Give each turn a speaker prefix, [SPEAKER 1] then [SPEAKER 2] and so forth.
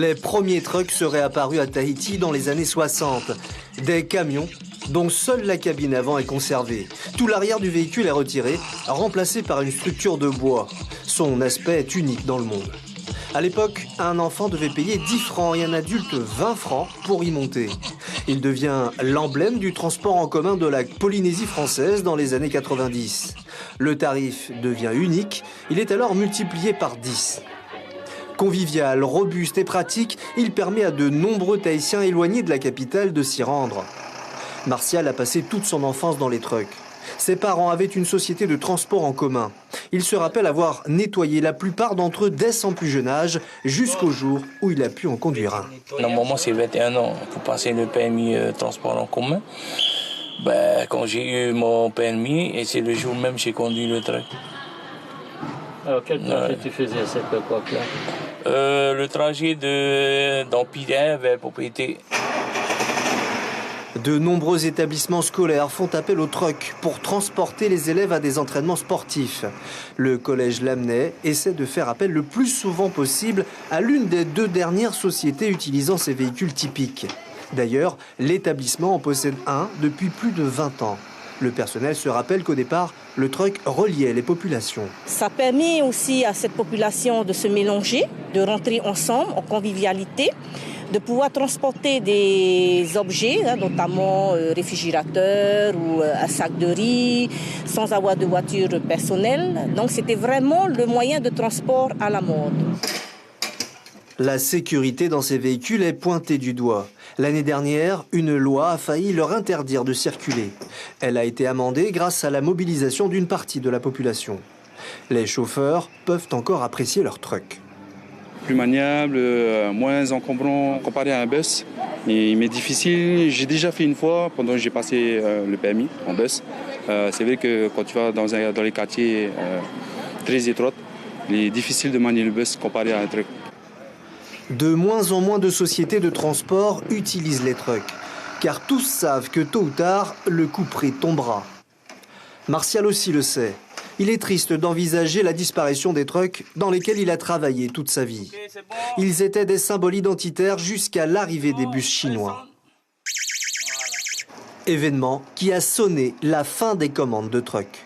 [SPEAKER 1] Les premiers trucks seraient apparus à Tahiti dans les années 60. Des camions dont seule la cabine avant est conservée. Tout l'arrière du véhicule est retiré, remplacé par une structure de bois. Son aspect est unique dans le monde. À l'époque, un enfant devait payer 10 francs et un adulte 20 francs pour y monter. Il devient l'emblème du transport en commun de la Polynésie française dans les années 90. Le tarif devient unique, il est alors multiplié par 10. Convivial, robuste et pratique, il permet à de nombreux Tahitiens éloignés de la capitale de s'y rendre. Martial a passé toute son enfance dans les trucks. Ses parents avaient une société de transport en commun. Il se rappelle avoir nettoyé la plupart d'entre eux dès son plus jeune âge, jusqu'au jour où il a pu en conduire un.
[SPEAKER 2] Normalement, c'est 21 ans pour passer le permis transport en commun. Quand j'ai eu mon permis, et c'est le jour même que j'ai conduit le truck.
[SPEAKER 3] Alors, quel trajet tu faisais à cette époque-là?
[SPEAKER 2] Le trajet d'Empire vers Propriété.
[SPEAKER 1] De nombreux établissements scolaires font appel aux trucks pour transporter les élèves à des entraînements sportifs. Le collège Lamennais essaie de faire appel le plus souvent possible à l'une des 2 dernières sociétés utilisant ces véhicules typiques. D'ailleurs, l'établissement en possède un depuis plus de 20 ans. Le personnel se rappelle qu'au départ, le truck reliait les populations.
[SPEAKER 4] Ça permet aussi à cette population de se mélanger, de rentrer ensemble en convivialité, de pouvoir transporter des objets, notamment réfrigérateurs ou un sac de riz, sans avoir de voiture personnelle. Donc c'était vraiment le moyen de transport à la mode.
[SPEAKER 1] La sécurité dans ces véhicules est pointée du doigt. L'année dernière, une loi a failli leur interdire de circuler. Elle a été amendée grâce à la mobilisation d'une partie de la population. Les chauffeurs peuvent encore apprécier leur truck.
[SPEAKER 5] Plus maniable, moins encombrant comparé à un bus. Mais difficile, j'ai déjà fait une fois pendant que j'ai passé le permis en bus. C'est vrai que quand tu vas dans les quartiers très étroits, il est difficile de manier le bus comparé à un truck.
[SPEAKER 1] De moins en moins de sociétés de transport utilisent les trucks, car tous savent que tôt ou tard, le couperet tombera. Martial aussi le sait. Il est triste d'envisager la disparition des trucks dans lesquels il a travaillé toute sa vie. Ils étaient des symboles identitaires jusqu'à l'arrivée des bus chinois. Événement qui a sonné la fin des commandes de trucks.